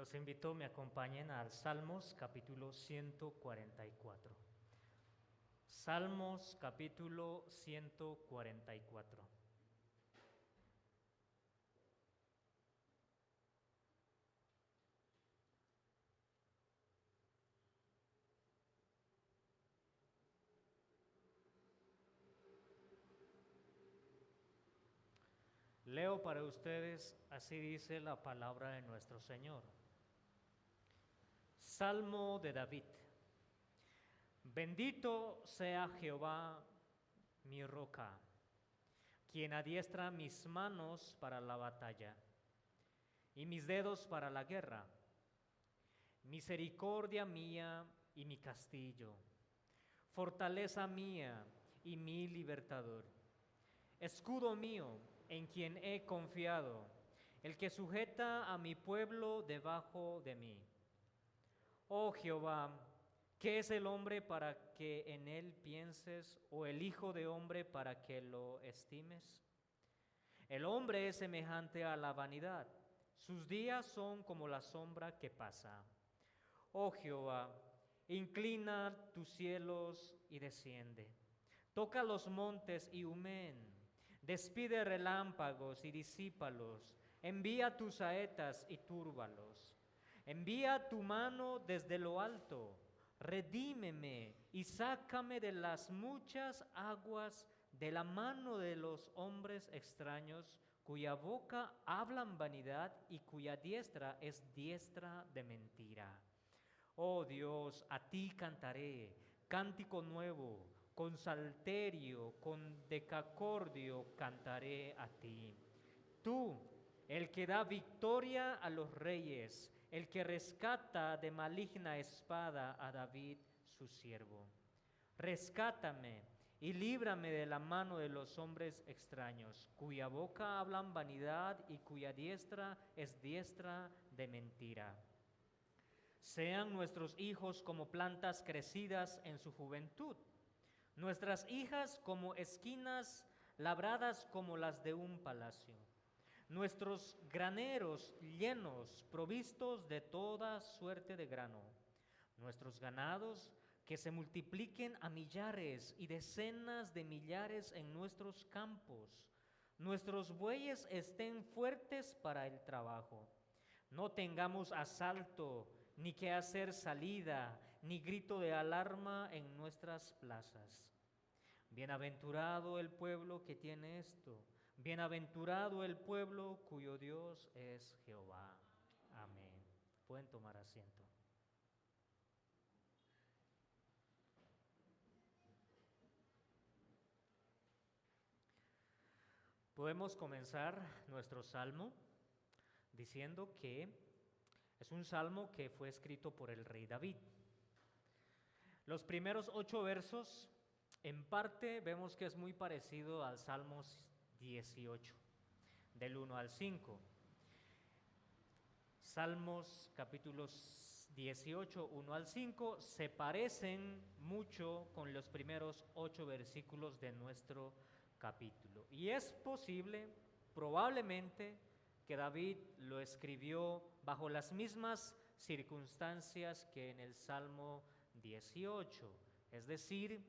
Los invito, me acompañen al Salmos capítulo 144. Salmos capítulo 144. Leo para ustedes, así dice la palabra de nuestro Señor. Salmo de David. Bendito sea Jehová, mi roca, quien adiestra mis manos para la batalla y mis dedos para la guerra. Misericordia mía y mi castillo, fortaleza mía y mi libertador, escudo mío en quien he confiado, el que sujeta a mi pueblo debajo de mí. Oh Jehová, ¿qué es el hombre para que en él pienses, o el hijo de hombre para que lo estimes? El hombre es semejante a la vanidad, sus días son como la sombra que pasa. Oh Jehová, inclina tus cielos y desciende. Toca los montes y humeen. Despide relámpagos y disípalos. Envía tus saetas y túrbalos. Envía tu mano desde lo alto. Redímeme y sácame de las muchas aguas, de la mano de los hombres extraños, cuya boca hablan vanidad y cuya diestra es diestra de mentira. Oh Dios, a ti cantaré, cántico nuevo, con salterio, con decacordio cantaré a ti. Tú, el que da victoria a los reyes, el que rescata de maligna espada a David, su siervo. Rescátame y líbrame de la mano de los hombres extraños, cuya boca hablan vanidad y cuya diestra es diestra de mentira. Sean nuestros hijos como plantas crecidas en su juventud, nuestras hijas como esquinas labradas como las de un palacio, nuestros graneros llenos, provistos de toda suerte de grano, nuestros ganados que se multipliquen a millares y decenas de millares en nuestros campos, nuestros bueyes estén fuertes para el trabajo. No tengamos asalto, ni que hacer salida, ni grito de alarma en nuestras plazas. Bienaventurado el pueblo que tiene esto, bienaventurado el pueblo cuyo Dios es Jehová. Amén. Pueden tomar asiento. Podemos comenzar nuestro salmo diciendo que es un salmo que fue escrito por el rey David. Los primeros 8 versos, en parte vemos que es muy parecido al Salmos 18, del 1 al 5. Salmos capítulos 18, 1 al 5, se parecen mucho con los primeros 8 versículos de nuestro capítulo. Y es posible, probablemente, que David lo escribió bajo las mismas circunstancias que en el Salmo 18, es decir,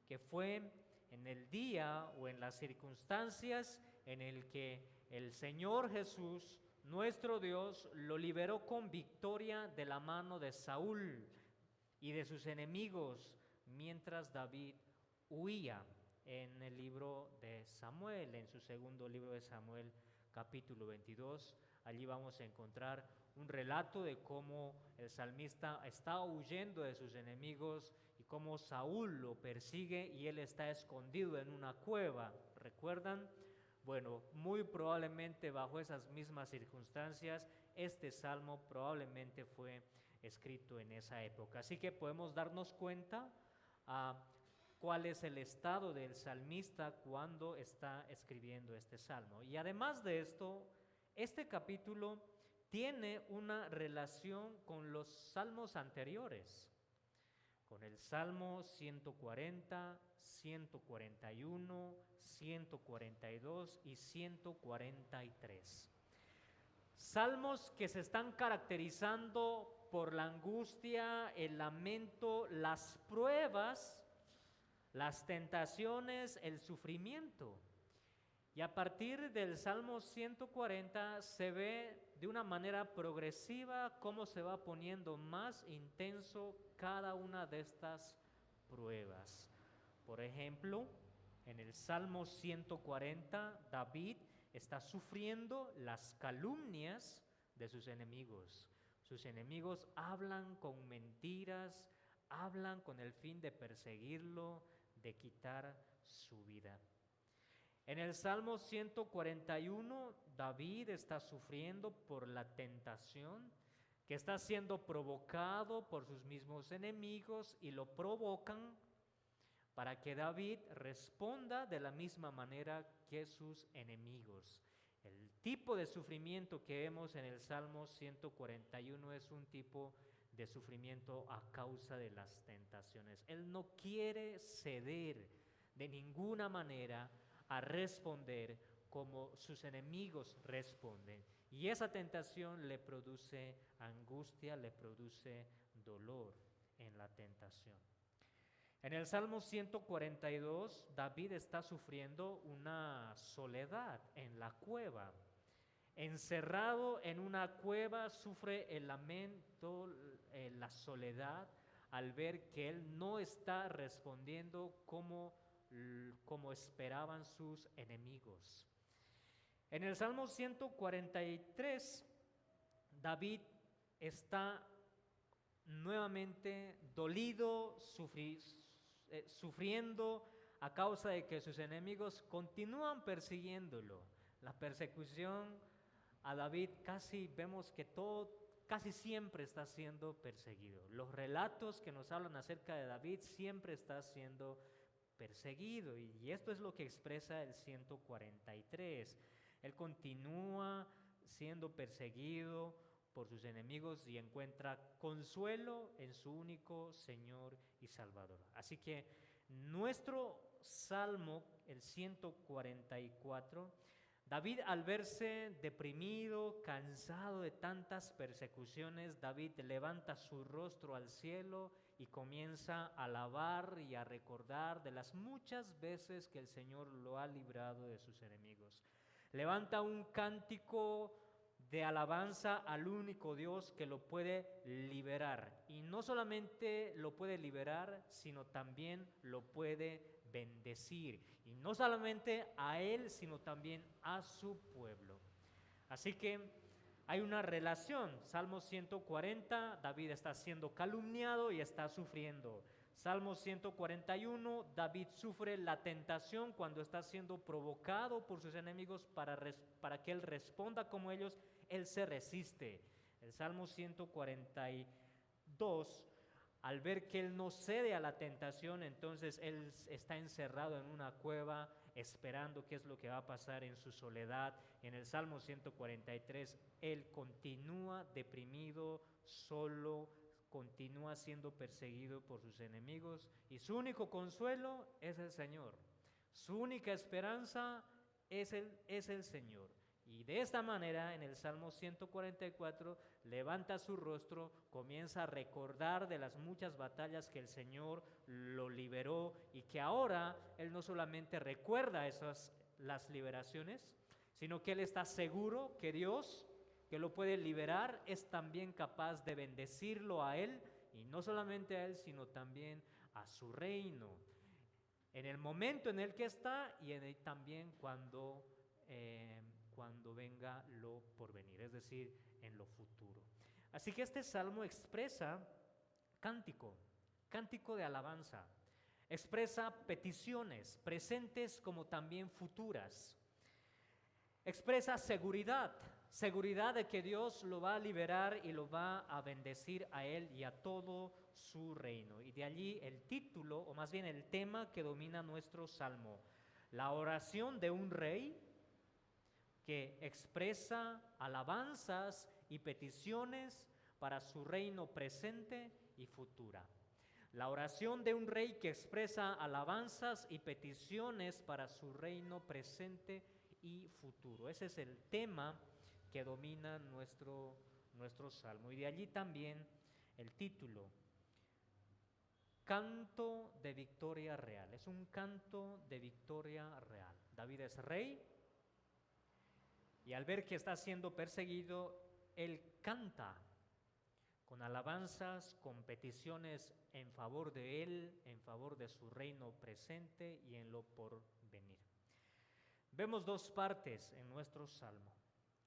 que fue en el día o en las circunstancias en el que el Señor Jesús, nuestro Dios, lo liberó con victoria de la mano de Saúl y de sus enemigos, mientras David huía en el libro de Samuel, en su segundo libro de Samuel, capítulo 22. Allí vamos a encontrar un relato de cómo el salmista está huyendo de sus enemigos y cómo Saúl lo persigue y él está escondido en una cueva. ¿Recuerdan? Bueno, muy probablemente bajo esas mismas circunstancias, este salmo probablemente fue escrito en esa época. Así que podemos darnos cuenta cuál es el estado del salmista cuando está escribiendo este salmo. Y además de esto, este capítulo tiene una relación con los salmos anteriores, con el Salmo 140, 141, 142 y 143. Salmos que se están caracterizando por la angustia, el lamento, las pruebas, las tentaciones, el sufrimiento. Y a partir del Salmo 140 se ve de una manera progresiva cómo se va poniendo más intenso cada una de estas pruebas. Por ejemplo, en el Salmo 140, David está sufriendo las calumnias de sus enemigos. Sus enemigos hablan con mentiras, hablan con el fin de perseguirlo, de quitar su vida. En el Salmo 141, David está sufriendo por la tentación que está siendo provocado por sus mismos enemigos y lo provocan para que David responda de la misma manera que sus enemigos. El tipo de sufrimiento que vemos en el Salmo 141 es un tipo de sufrimiento a causa de las tentaciones. Él no quiere ceder de ninguna manera a responder como sus enemigos responden. Y esa tentación le produce angustia, le produce dolor en la tentación. En el Salmo 142, David está sufriendo una soledad en la cueva. Encerrado en una cueva, sufre el lamento, la soledad, al ver que él no está respondiendo como esperaban sus enemigos. En el Salmo 143, David está nuevamente dolido, sufriendo a causa de que sus enemigos continúan persiguiéndolo. La persecución a David vemos que casi siempre está siendo perseguido. Los relatos que nos hablan acerca de David siempre está siendo perseguido, y esto es lo que expresa el 143. Él continúa siendo perseguido por sus enemigos y encuentra consuelo en su único Señor y Salvador. Así que nuestro Salmo, el 144, David, al verse deprimido, cansado de tantas persecuciones, David levanta su rostro al cielo y comienza a alabar y a recordar de las muchas veces que el Señor lo ha librado de sus enemigos. Levanta un cántico de alabanza al único Dios que lo puede liberar. Y no solamente lo puede liberar, sino también lo puede bendecir. Y no solamente a él, sino también a su pueblo. Así que hay una relación. Salmo 140, David está siendo calumniado y está sufriendo. Salmo 141, David sufre la tentación cuando está siendo provocado por sus enemigos para que él responda como ellos. Él se resiste. El Salmo 142, al ver que él no cede a la tentación, entonces él está encerrado en una cueva esperando qué es lo que va a pasar en su soledad. En el Salmo 143, él continúa deprimido, solo, continúa siendo perseguido por sus enemigos y su único consuelo es el Señor. Su única esperanza es el Señor. Y de esta manera, en el Salmo 144, levanta su rostro, comienza a recordar de las muchas batallas que el Señor lo liberó y que ahora él no solamente recuerda las liberaciones, sino que él está seguro que Dios, que lo puede liberar, es también capaz de bendecirlo a él, y no solamente a él, sino también a su reino, en el momento en el que está y también cuando venga lo porvenir, es decir, en lo futuro. Así que este salmo expresa cántico de alabanza, expresa peticiones presentes como también futuras, expresa seguridad de que Dios lo va a liberar y lo va a bendecir a él y a todo su reino. Y de allí el título, o más bien el tema que domina nuestro salmo: la oración de un rey que expresa alabanzas y peticiones para su reino presente y futura. La oración de un rey que expresa alabanzas y peticiones para su reino presente y futuro. Ese es el tema que domina nuestro salmo. Y de allí también el título, Canto de victoria real. Es un canto de victoria real. David es rey y al ver que está siendo perseguido, él canta con alabanzas, con peticiones en favor de él, en favor de su reino presente y en lo por venir. Vemos dos partes en nuestro salmo,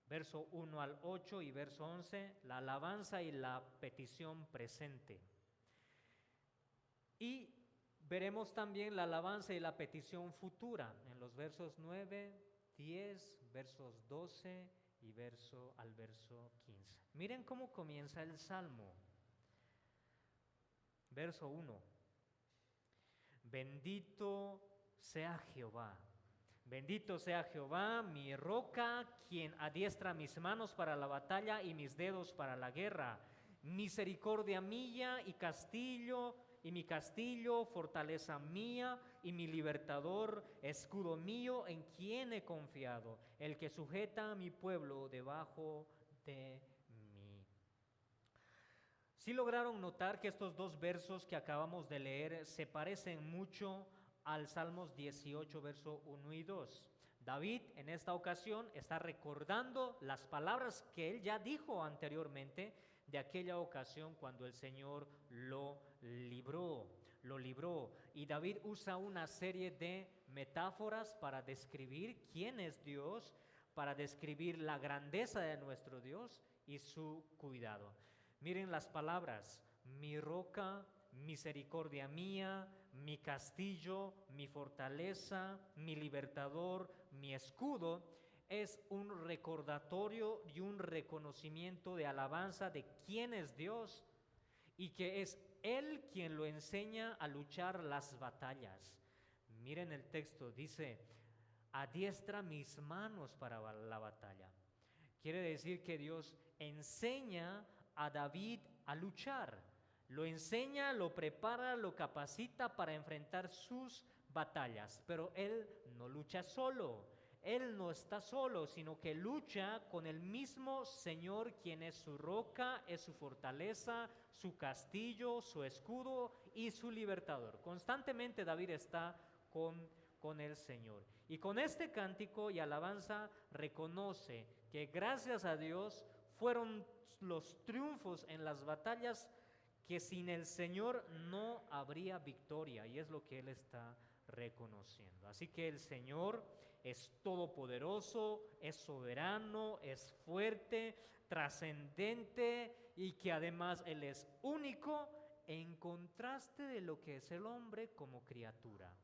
verso 1 al 8 y verso 11, la alabanza y la petición presente. Y veremos también la alabanza y la petición futura en los versos 9, 10, versos 12 y al verso 15. Miren cómo comienza el salmo. Verso 1. Bendito sea Jehová. Bendito sea Jehová, mi roca, quien adiestra mis manos para la batalla y mis dedos para la guerra. Misericordia mía y mi castillo, fortaleza mía y mi libertador, escudo mío en quien he confiado, el que sujeta a mi pueblo debajo de mí. ¿Sí lograron notar que estos dos versos que acabamos de leer se parecen mucho al Salmos 18, verso 1 y 2? David en esta ocasión está recordando las palabras que él ya dijo anteriormente de aquella ocasión cuando el Señor lo libró. Y David usa una serie de metáforas para describir quién es Dios, para describir la grandeza de nuestro Dios y su cuidado. Miren las palabras: mi roca, misericordia mía, mi castillo, mi fortaleza, mi libertador, mi escudo. Es un recordatorio y un reconocimiento de alabanza de quién es Dios y que es Él quien lo enseña a luchar las batallas. Miren el texto, dice, adiestra mis manos para la batalla. Quiere decir que Dios enseña a David a luchar. Lo enseña, lo prepara, lo capacita para enfrentar sus batallas, pero él no lucha solo, él no está solo, sino que lucha con el mismo Señor, quien es su roca, es su fortaleza, su castillo, su escudo y su libertador. Constantemente David está con el Señor. Y con este cántico y alabanza reconoce que gracias a Dios fueron los triunfos en las batallas que sin el Señor no habría victoria, y es lo que él está reconociendo. Así que el Señor es todopoderoso, es soberano, es fuerte, trascendente y que además Él es único en contraste de lo que es el hombre como criatura,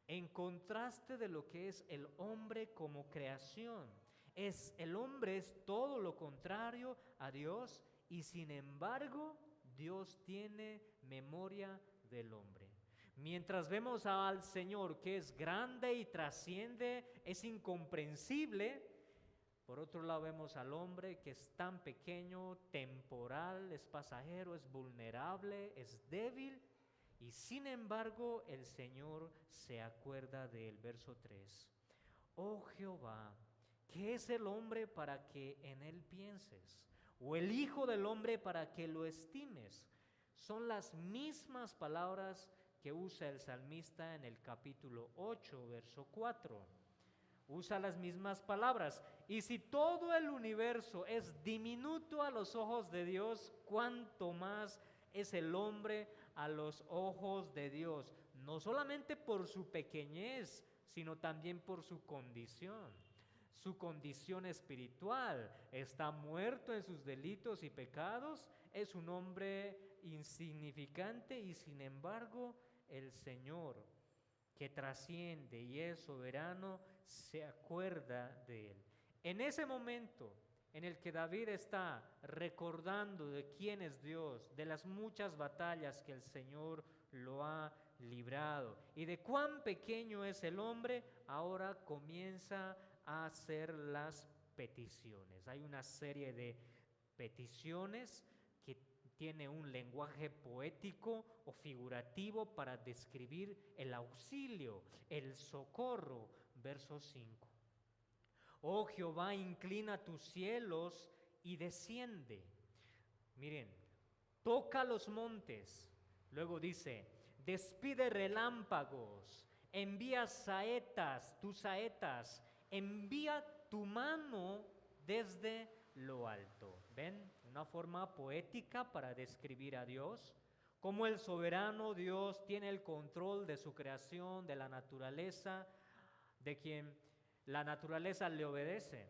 en contraste de lo que es el hombre como creación. El hombre es todo lo contrario a Dios y sin embargo Dios tiene memoria del hombre. Mientras vemos al Señor que es grande y trasciende, es incomprensible, por otro lado vemos al hombre que es tan pequeño, temporal, es pasajero, es vulnerable, es débil, y sin embargo el Señor se acuerda del verso 3. Oh Jehová, ¿qué es el hombre para que en él pienses? ¿O el hijo del hombre para que lo estimes? Son las mismas palabras que usa el salmista en el capítulo 8, verso 4. Usa las mismas palabras. Y si todo el universo es diminuto a los ojos de Dios, ¿cuánto más es el hombre a los ojos de Dios? No solamente por su pequeñez, sino también por su condición. Su condición espiritual, está muerto en sus delitos y pecados, es un hombre insignificante y sin embargo el Señor, que trasciende y es soberano, se acuerda de él. En ese momento en el que David está recordando de quién es Dios, de las muchas batallas que el Señor lo ha librado y de cuán pequeño es el hombre, ahora comienza a hacer las peticiones. Hay una serie de peticiones que tiene un lenguaje poético o figurativo para describir el auxilio, el socorro. Verso 5. Oh Jehová, inclina tus cielos y desciende. Miren, toca los montes. Luego dice, despide relámpagos, envía saetas, tus saetas, envía tu mano desde lo alto. ¿Ven? Una forma poética para describir a Dios. Como el soberano Dios tiene el control de su creación, de la naturaleza, de quien la naturaleza le obedece.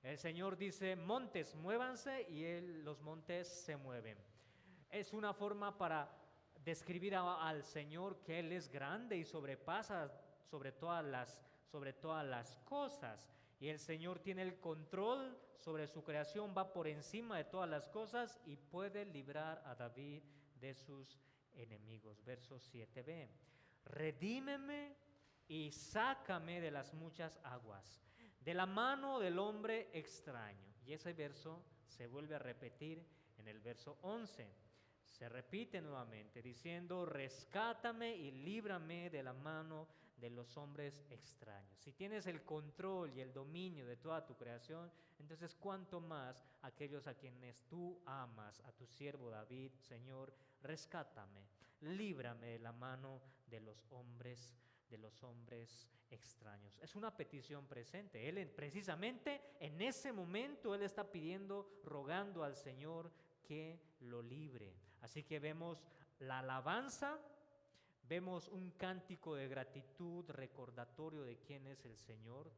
El Señor dice, montes, muévanse, y los montes se mueven. Es una forma para describir al Señor que Él es grande y sobrepasa sobre todas las cosas. Y el Señor tiene el control sobre su creación, va por encima de todas las cosas y puede librar a David de sus enemigos. Verso 7b. Redímeme y sácame de las muchas aguas, de la mano del hombre extraño. Y ese verso se vuelve a repetir en el verso 11. Se repite nuevamente diciendo, rescátame y líbrame de la mano de los hombres extraños. Si tienes el control y el dominio de toda tu creación, entonces cuánto más aquellos a quienes tú amas, a tu siervo David. Señor, rescátame, líbrame de la mano de los hombres extraños. Es una petición presente. Él precisamente en ese momento él está pidiendo, rogando al Señor que lo libre. Así que vemos la alabanza, vemos un cántico de gratitud, recordatorio de quién es el Señor,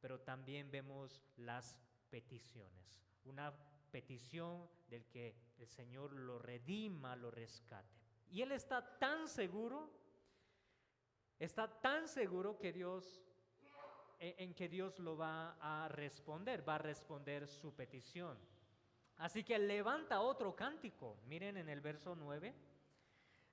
pero también vemos las peticiones. Una petición del que el Señor lo redima, lo rescate. Y él está tan seguro que Dios lo va a responder su petición. Así que levanta otro cántico. Miren en el verso 9,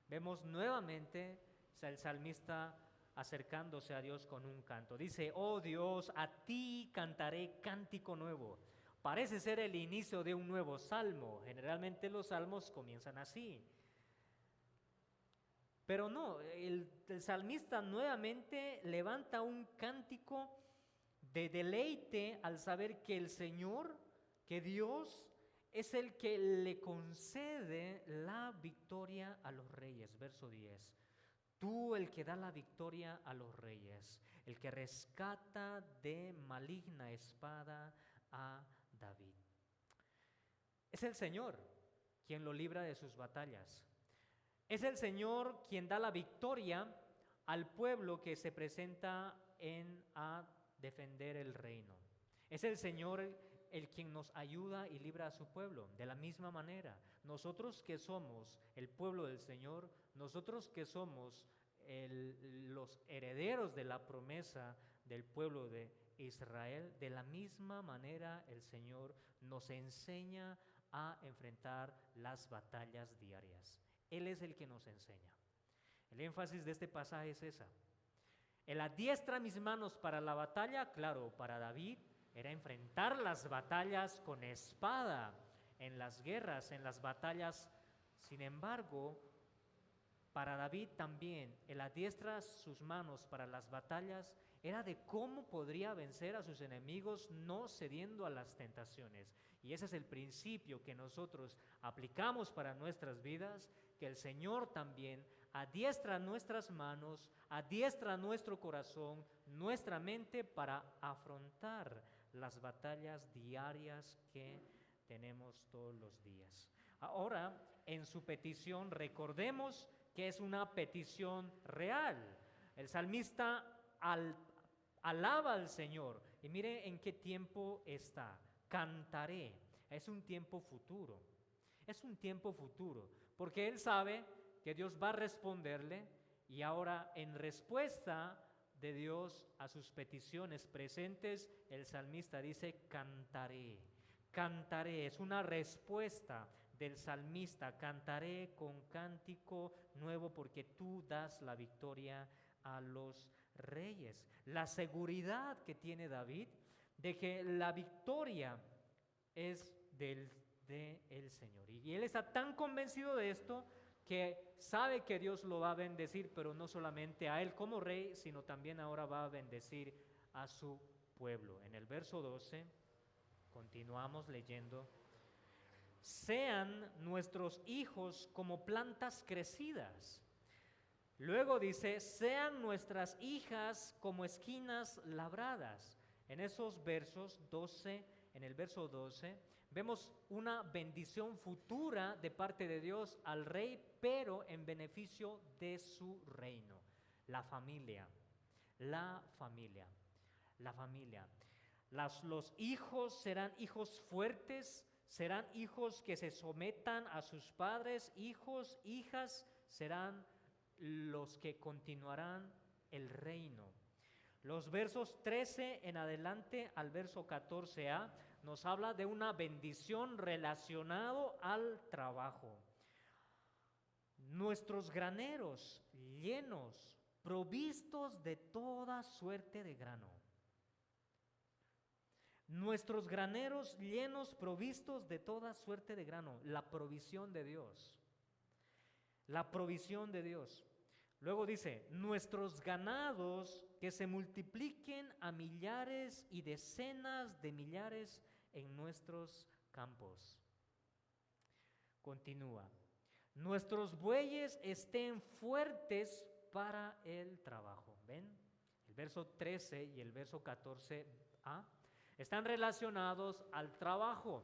vemos nuevamente el salmista acercándose a Dios con un canto. Dice, oh Dios, a ti cantaré cántico nuevo. Parece ser el inicio de un nuevo salmo. Generalmente los salmos comienzan así. Pero no, el salmista nuevamente levanta un cántico de deleite al saber que el Señor, que Dios, es el que le concede la victoria a los reyes. Verso 10. Tú, el que da la victoria a los reyes, el que rescata de maligna espada a David. Es el Señor quien lo libra de sus batallas. Es el Señor quien da la victoria al pueblo que se presenta a defender el reino. Es el Señor el quien nos ayuda y libra a su pueblo. De la misma manera, nosotros que somos el pueblo del Señor, nosotros que somos los herederos de la promesa del pueblo de Israel, de la misma manera el Señor nos enseña a enfrentar las batallas diarias. Él es el que nos enseña. El énfasis de este pasaje es esa. Él adiestra mis manos para la batalla. Claro, para David era enfrentar las batallas con espada, en las guerras, en las batallas. Sin embargo, para David también, el adiestra sus manos para las batallas era de cómo podría vencer a sus enemigos no cediendo a las tentaciones. Y ese es el principio que nosotros aplicamos para nuestras vidas, que el Señor también adiestra nuestras manos, adiestra nuestro corazón, nuestra mente para afrontar las batallas diarias que tenemos todos los días. Ahora, en su petición, recordemos que es una petición real. El salmista alaba al Señor y mire en qué tiempo está. Cantaré. Es un tiempo futuro. Es un tiempo futuro, porque él sabe que Dios va a responderle y ahora en respuesta de Dios a sus peticiones presentes, el salmista dice cantaré. Cantaré, es una respuesta del salmista, cantaré con cántico nuevo porque tú das la victoria a los reyes. La seguridad que tiene David de que la victoria es del Señor. Y él está tan convencido de esto que sabe que Dios lo va a bendecir, pero no solamente a él como rey, sino también ahora va a bendecir a su pueblo. En el verso 12, continuamos leyendo, sean nuestros hijos como plantas crecidas. Luego dice, sean nuestras hijas como esquinas labradas. En esos versos 12, en el verso 12, vemos una bendición futura de parte de Dios al rey, pero en beneficio de su reino. La familia, la familia, la familia. Los hijos serán hijos fuertes, serán hijos que se sometan a sus padres, hijos, hijas, serán los que continuarán el reino. Los versos 13 en adelante al verso 14a nos habla de una bendición relacionado al trabajo. Nuestros graneros llenos, provistos de toda suerte de grano. Nuestros graneros llenos, provistos de toda suerte de grano. La provisión de Dios. La provisión de Dios. Luego dice, nuestros ganados que se multipliquen a millares y decenas de millares en nuestros campos. Continúa, nuestros bueyes estén fuertes para el trabajo. ¿Ven? El verso 13 y el verso 14a están relacionados al trabajo.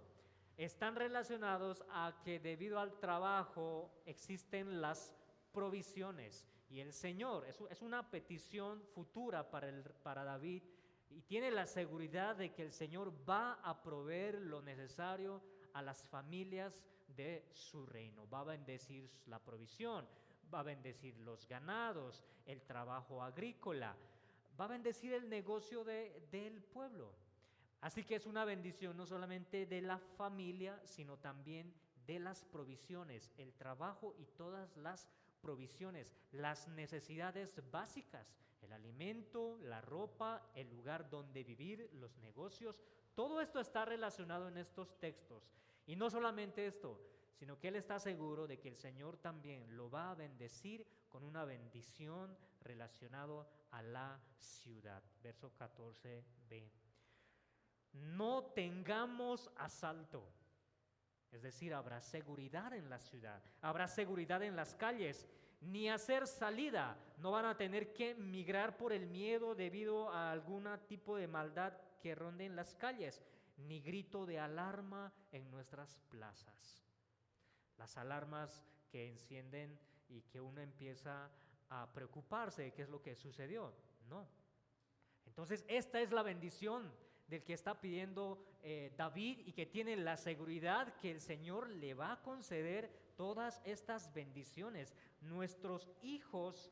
Están relacionados a que debido al trabajo existen las provisiones. Y el Señor, es una petición futura para David, y tiene la seguridad de que el Señor va a proveer lo necesario a las familias de su reino. Va a bendecir la provisión, va a bendecir los ganados, el trabajo agrícola, va a bendecir el negocio del pueblo. Así que es una bendición no solamente de la familia, sino también de las provisiones, el trabajo y todas las provisiones, las necesidades básicas, el alimento, la ropa, el lugar donde vivir, los negocios. Todo esto está relacionado en estos textos. Y no solamente esto, sino que él está seguro de que el Señor también lo va a bendecir con una bendición relacionada a la ciudad. Verso 14b. No tengamos asalto. Es decir, habrá seguridad en la ciudad, habrá seguridad en las calles, ni hacer salida. No van a tener que migrar por el miedo debido a algún tipo de maldad que ronde en las calles, ni grito de alarma en nuestras plazas. Las alarmas que encienden y que uno empieza a preocuparse de qué es lo que sucedió. No. Entonces, esta es la bendición del que está pidiendo David, y que tiene la seguridad que el Señor le va a conceder todas estas bendiciones. Nuestros hijos,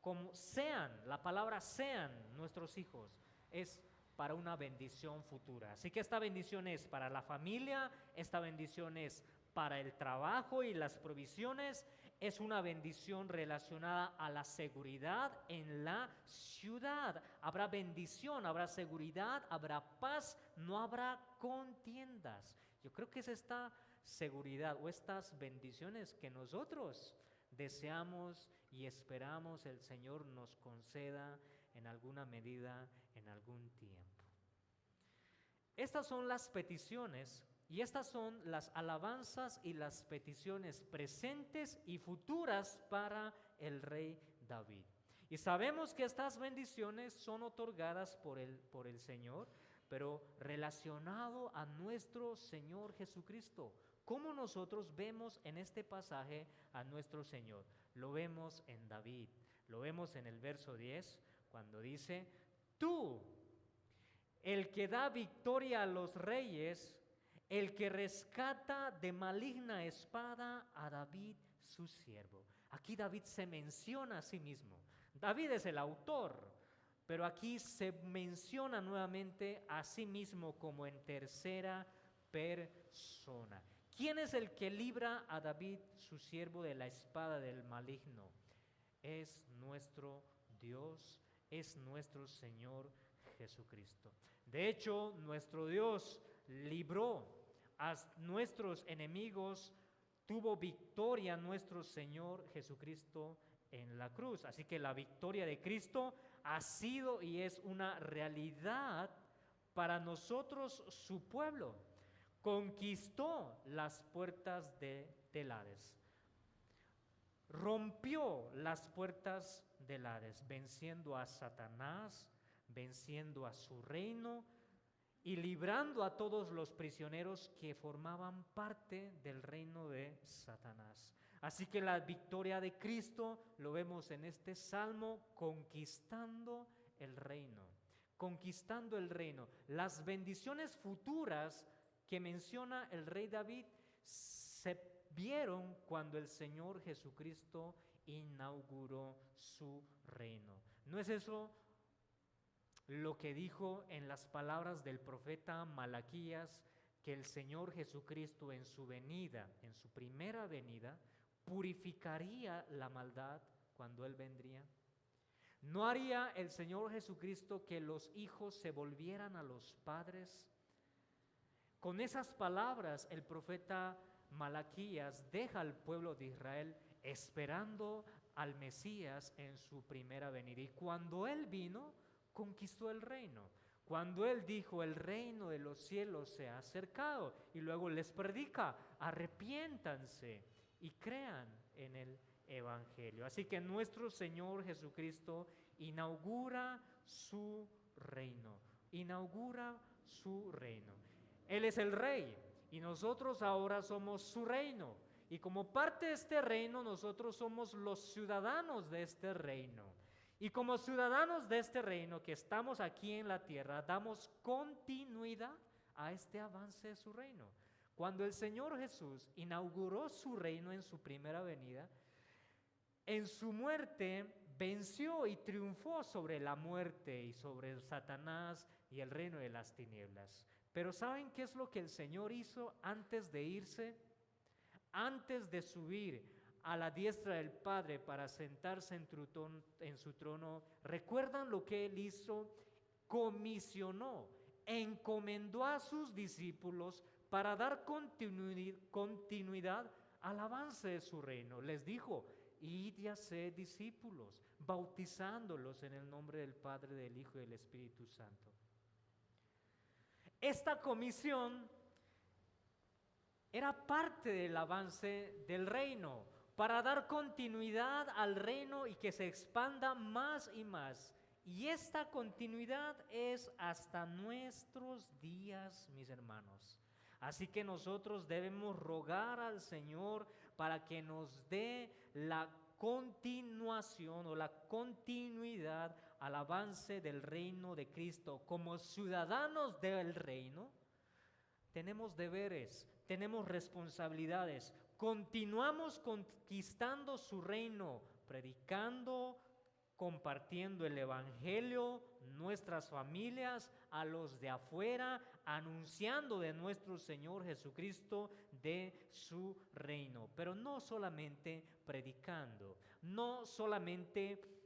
como sean, la palabra sean nuestros hijos, es para una bendición futura. Así que esta bendición es para la familia, esta bendición es para el trabajo y las provisiones, es una bendición relacionada a la seguridad en la ciudad. Habrá bendición, habrá seguridad, habrá paz, no habrá contiendas. Yo creo que es esta seguridad o estas bendiciones que nosotros deseamos y esperamos el Señor nos conceda en alguna medida, en algún tiempo. Estas son las peticiones. Y estas son las alabanzas y las peticiones presentes y futuras para el rey David. Y sabemos que estas bendiciones son otorgadas por el Señor, pero relacionado a nuestro Señor Jesucristo. ¿Cómo nosotros vemos en este pasaje a nuestro Señor? Lo vemos en David, lo vemos en el verso 10, cuando dice, tú, el que da victoria a los reyes, el que rescata de maligna espada a David su siervo. Aquí David se menciona a sí mismo. David es el autor, pero aquí se menciona nuevamente a sí mismo como en tercera persona. ¿Quién es el que libra a David su siervo de la espada del maligno? Es nuestro Dios, es nuestro Señor Jesucristo. De hecho, nuestro Dios libró a nuestros enemigos, tuvo victoria nuestro Señor Jesucristo en la cruz. Así que la victoria de Cristo ha sido y es una realidad para nosotros su pueblo, conquistó las puertas del Hades. Rompió las puertas del Hades, venciendo a Satanás, venciendo a su reino y librando a todos los prisioneros que formaban parte del reino de Satanás. Así que la victoria de Cristo lo vemos en este salmo, conquistando el reino, conquistando el reino. Las bendiciones futuras que menciona el rey David se vieron cuando el Señor Jesucristo inauguró su reino. ¿No es eso lo que dijo en las palabras del profeta Malaquías, que el Señor Jesucristo en su venida, en su primera venida, purificaría la maldad cuando Él vendría? ¿No haría el Señor Jesucristo que los hijos se volvieran a los padres? Con esas palabras el profeta Malaquías deja al pueblo de Israel esperando al Mesías en su primera venida. Y cuando Él vino, conquistó el reino. Cuando Él dijo, el reino de los cielos se ha acercado, y luego les predica, arrepiéntanse y crean en el Evangelio. Así que nuestro Señor Jesucristo inaugura su reino, inaugura su reino. Él es el Rey y nosotros ahora somos su reino. Y como parte de este reino, nosotros somos los ciudadanos de este reino. Y como ciudadanos de este reino que estamos aquí en la tierra, damos continuidad a este avance de su reino. Cuando el Señor Jesús inauguró su reino en su primera venida, en su muerte venció y triunfó sobre la muerte y sobre el Satanás y el reino de las tinieblas. Pero ¿saben qué es lo que el Señor hizo antes de irse? Antes de subir a la diestra del Padre para sentarse en su trono, ¿recuerdan lo que Él hizo? Comisionó, encomendó a sus discípulos para dar continuidad al avance de su reino. Les dijo, id y haced discípulos, bautizándolos en el nombre del Padre, del Hijo y del Espíritu Santo. Esta comisión era parte del avance del reino, para dar continuidad al reino y que se expanda más y más. Y esta continuidad es hasta nuestros días, mis hermanos. Así que nosotros debemos rogar al Señor para que nos dé la continuación o la continuidad al avance del reino de Cristo. Como ciudadanos del reino, tenemos deberes, tenemos responsabilidades. Continuamos conquistando su reino, predicando, compartiendo el Evangelio, nuestras familias, a los de afuera, anunciando de nuestro Señor Jesucristo, de su reino. Pero no solamente predicando, no solamente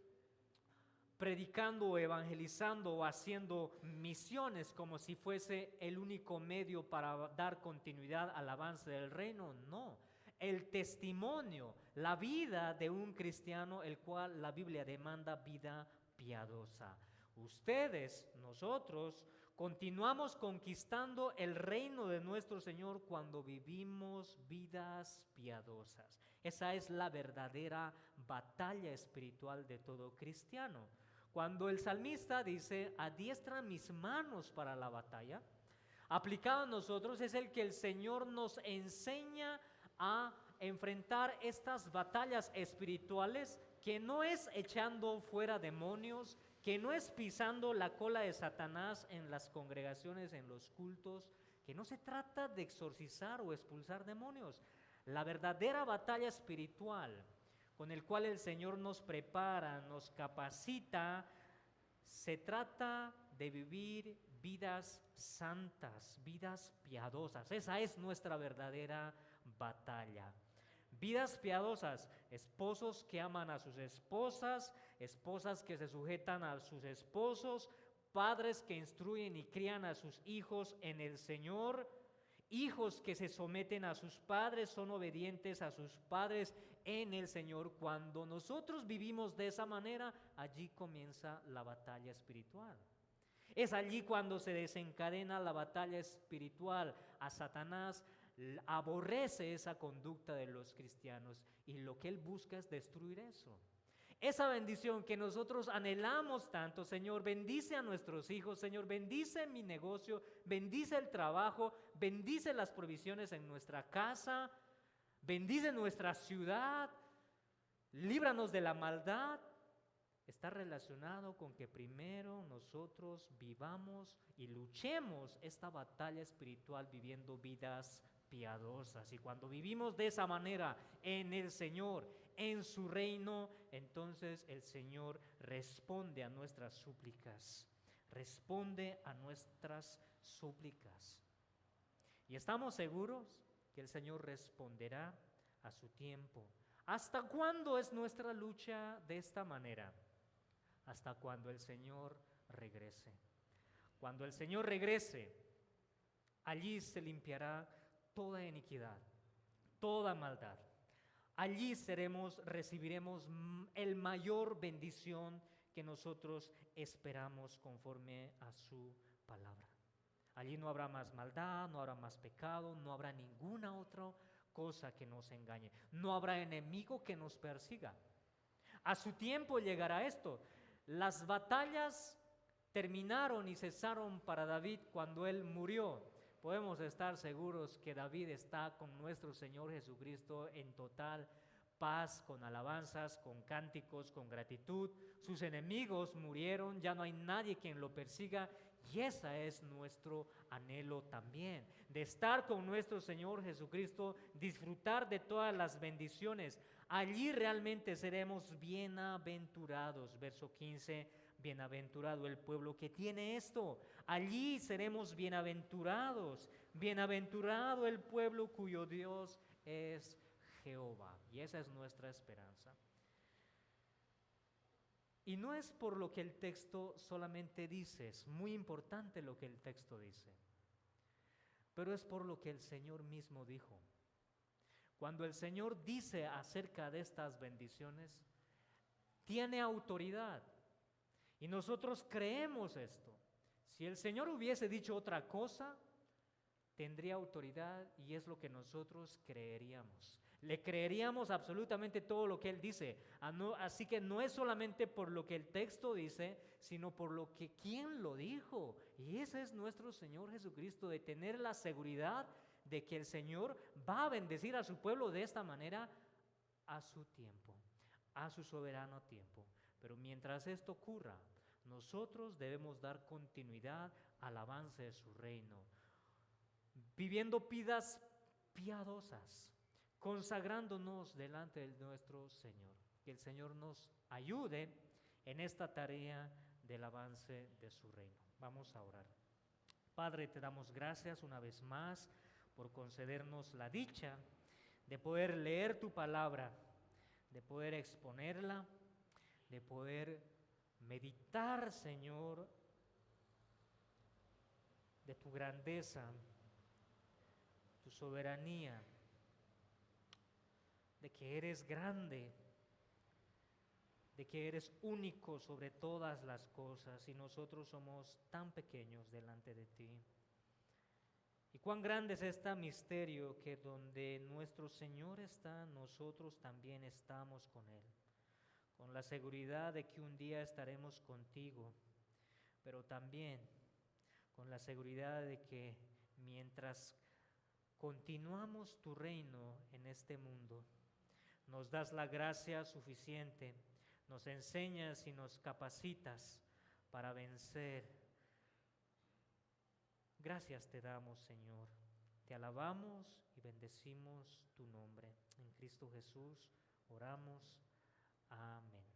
predicando o evangelizando o haciendo misiones como si fuese el único medio para dar continuidad al avance del reino, no. El testimonio, la vida de un cristiano, el cual la Biblia demanda vida piadosa. Ustedes, nosotros, continuamos conquistando el reino de nuestro Señor cuando vivimos vidas piadosas. Esa es la verdadera batalla espiritual de todo cristiano. Cuando el salmista dice, adiestra mis manos para la batalla, aplicado a nosotros es el que el Señor nos enseña a enfrentar estas batallas espirituales, que no es echando fuera demonios, que no es pisando la cola de Satanás en las congregaciones, en los cultos, que no se trata de exorcizar o expulsar demonios. La verdadera batalla espiritual con el cual el Señor nos prepara, nos capacita, se trata de vivir vidas santas, vidas piadosas. Esa es nuestra verdadera batalla. Vidas piadosas, esposos que aman a sus esposas, esposas que se sujetan a sus esposos, padres que instruyen y crían a sus hijos en el Señor, hijos que se someten a sus padres, son obedientes a sus padres en el Señor. Cuando nosotros vivimos de esa manera, allí comienza la batalla espiritual. Es allí cuando se desencadena la batalla espiritual. A Satanás aborrece esa conducta de los cristianos y lo que él busca es destruir eso. Esa bendición que nosotros anhelamos tanto, Señor, bendice a nuestros hijos, Señor, bendice mi negocio, bendice el trabajo, bendice las provisiones en nuestra casa, bendice nuestra ciudad, líbranos de la maldad. Está relacionado con que primero nosotros vivamos y luchemos esta batalla espiritual viviendo vidas piadosas. Y cuando vivimos de esa manera en el Señor, en su reino, entonces el Señor responde a nuestras súplicas. Responde a nuestras súplicas. Y estamos seguros que el Señor responderá a su tiempo. ¿Hasta cuándo es nuestra lucha de esta manera? Hasta cuando el Señor regrese. Cuando el Señor regrese, allí se limpiará toda iniquidad, toda maldad. Allí recibiremos el mayor bendición que nosotros esperamos conforme a su palabra. Allí no habrá más maldad, no habrá más pecado, no habrá ninguna otra cosa que nos engañe. No habrá enemigo que nos persiga. A su tiempo llegará esto. Las batallas terminaron y cesaron para David cuando él murió. Podemos estar seguros que David está con nuestro Señor Jesucristo en total paz, con alabanzas, con cánticos, con gratitud. Sus enemigos murieron, ya no hay nadie quien lo persiga, y ese es nuestro anhelo también, de estar con nuestro Señor Jesucristo, disfrutar de todas las bendiciones. Allí realmente seremos bienaventurados. Verso 15, bienaventurado el pueblo que tiene esto. Allí seremos bienaventurados. Bienaventurado el pueblo cuyo Dios es Jehová. Y esa es nuestra esperanza. Y no es por lo que el texto solamente dice, es muy importante lo que el texto dice, pero es por lo que el Señor mismo dijo. Cuando el Señor dice acerca de estas bendiciones, tiene autoridad. Y nosotros creemos esto. Si el Señor hubiese dicho otra cosa, tendría autoridad y es lo que nosotros creeríamos. Le creeríamos absolutamente todo lo que Él dice. Así que no es solamente por lo que el texto dice, sino por lo que ¿quién lo dijo? Y ese es nuestro Señor Jesucristo, de tener la seguridad de que el Señor va a bendecir a su pueblo de esta manera a su tiempo, a su soberano tiempo. Pero mientras esto ocurra, nosotros debemos dar continuidad al avance de su reino, viviendo vidas piadosas, consagrándonos delante de nuestro Señor. Que el Señor nos ayude en esta tarea del avance de su reino. Vamos a orar. Padre, te damos gracias una vez más por concedernos la dicha de poder leer tu palabra, de poder exponerla, de poder meditar, Señor, de tu grandeza, tu soberanía, de que eres grande, de que eres único sobre todas las cosas y nosotros somos tan pequeños delante de ti. Y cuán grande es este misterio que donde nuestro Señor está, nosotros también estamos con Él, con la seguridad de que un día estaremos contigo, pero también con la seguridad de que mientras continuamos tu reino en este mundo, nos das la gracia suficiente, nos enseñas y nos capacitas para vencer. Gracias te damos, Señor. Te alabamos y bendecimos tu nombre. En Cristo Jesús oramos. Amén.